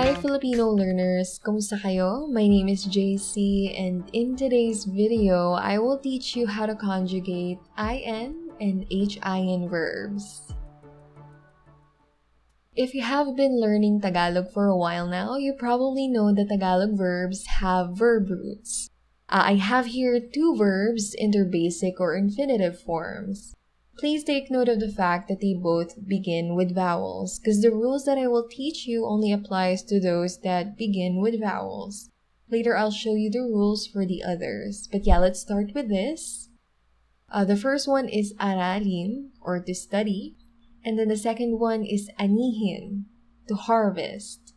Hi Filipino learners! Kamusta kayo? My name is JC and in today's video, I will teach you how to conjugate IN and HIN verbs. If you have been learning Tagalog for a while now, you probably know that Tagalog verbs have verb roots. I have here two verbs in their basic or infinitive forms. Please take note of the fact that they both begin with vowels, because the rules that I will teach you only applies to those that begin with vowels. Later, I'll show you the rules for the others. But yeah, let's start with this. The first one is aralin, or to study. And then the second one is anihin, to harvest.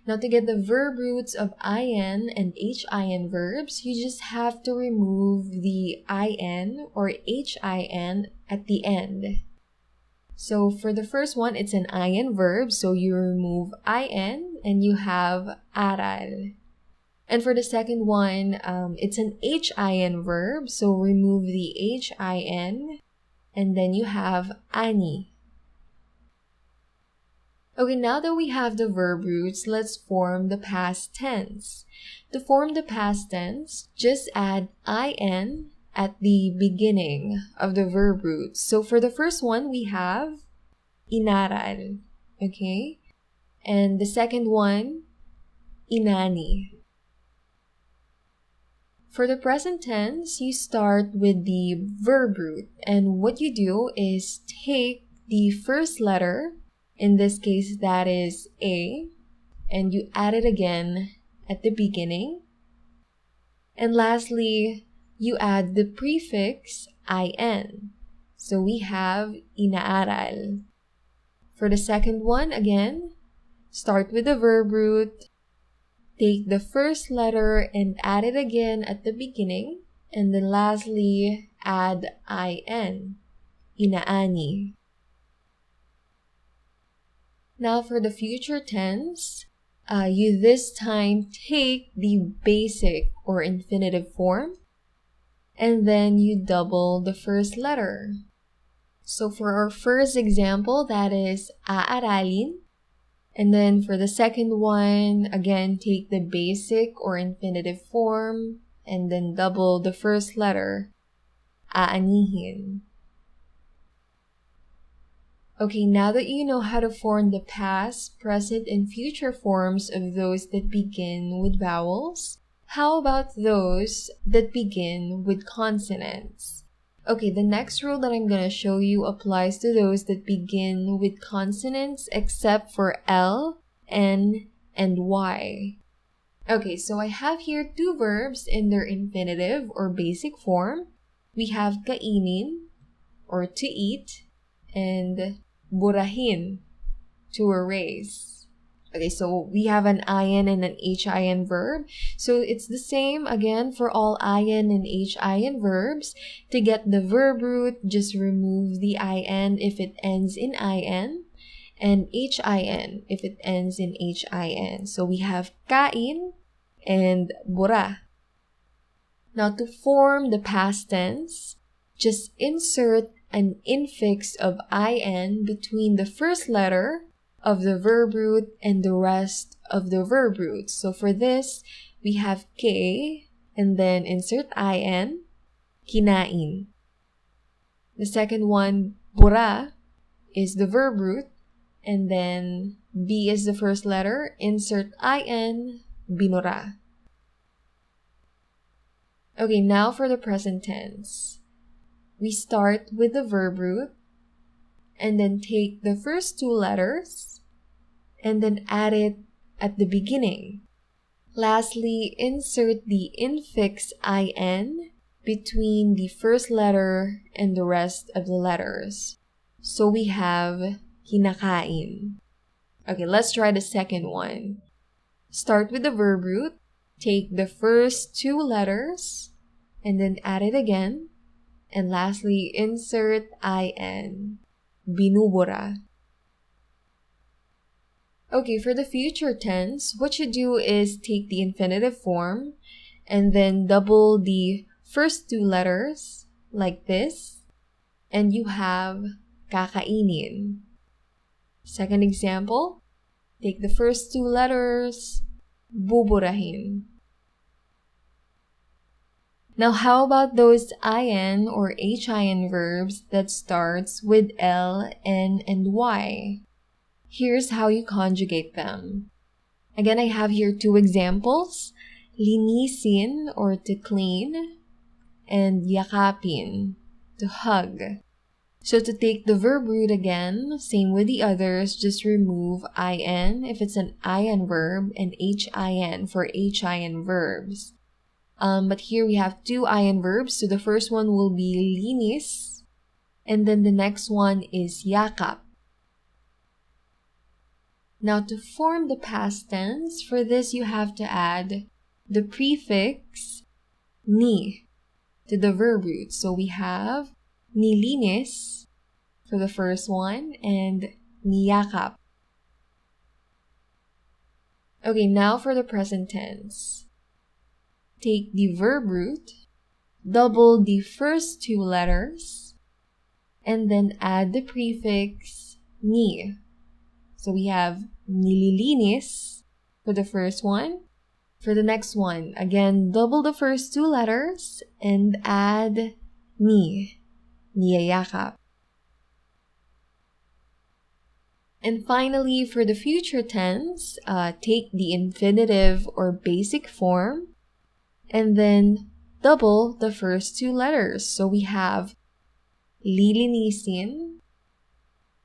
Now, to get the verb roots of IN and HIN verbs, you just have to remove the IN or HIN at the end. So, for the first one, it's an IN verb, so you remove IN and you have aral. And for the second one, it's an HIN verb, so remove the HIN and then you have ani. Okay, now that we have the verb roots, let's form the past tense. To form the past tense, just add IN at the beginning of the verb roots. So for the first one, we have inaral, okay? And the second one, inani. For the present tense, you start with the verb root. And what you do is take the first letter, in this case, that is A, and you add it again at the beginning. And lastly, you add the prefix IN. So we have inaaral. For the second one, again, start with the verb root, take the first letter and add it again at the beginning, and then lastly, add IN, inaani. Now for the future tense, you this time take the basic or infinitive form and then you double the first letter. So for our first example, that is aaralin. And then for the second one, again, take the basic or infinitive form and then double the first letter, aanihin. Okay, now that you know how to form the past, present, and future forms of those that begin with vowels, how about those that begin with consonants? Okay, the next rule that I'm going to show you applies to those that begin with consonants except for L, N, and Y. Okay, so I have here two verbs in their infinitive or basic form. We have kainin, or to eat, and burahin, to erase. Okay, so we have an IN and an HIN verb. So it's the same again for all IN and HIN verbs. To get the verb root, just remove the IN if it ends in IN and HIN if it ends in HIN. So we have kain and bura. Now to form the past tense, just insert an infix of IN between the first letter of the verb root and the rest of the verb roots. So for this, we have K and then insert IN, kinain. The second one, bura, is the verb root and then B is the first letter, insert IN, binura. Okay, now for the present tense. We start with the verb root and then take the first two letters and then add it at the beginning. Lastly, insert the infix IN between the first letter and the rest of the letters. So we have kinakain. Okay, let's try the second one. Start with the verb root, take the first two letters and then add it again. And lastly, insert IN, binubura. Okay, for the future tense, what you do is take the infinitive form and then double the first two letters like this, and you have kakainin. Second example, Take the first two letters, buburahin. Now, how about those IN or HIN verbs that starts with L, N, and Y? Here's how you conjugate them. Again, I have here two examples, linisin or to clean, and yakapin, to hug. So to take the verb root again, same with the others, just remove IN if it's an IN verb and HIN for HIN verbs. But here we have two IN verbs, so the first one will be linis, and then the next one is yakap. Now to form the past tense, for this you have to add the prefix ni to the verb root. So we have nilinis for the first one and niyakap. Okay, now for the present tense. Take the verb root, double the first two letters, and then add the prefix ni. So we have nililinis for the first one. For the next one, again, double the first two letters and add ni, niyayakap. And finally, for the future tense, take the infinitive or basic form and then double the first two letters. So we have lilinisin,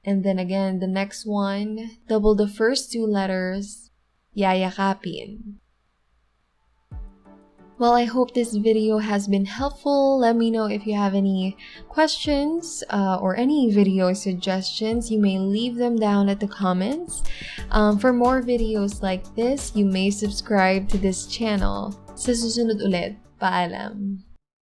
and then again, the next one, double the first two letters, yayakapin. Well, I hope this video has been helpful. Let me know if you have any questions or any video suggestions. You may leave them down at the comments. For more videos like this, you may subscribe to this channel. Sa susunod ulit, paalam.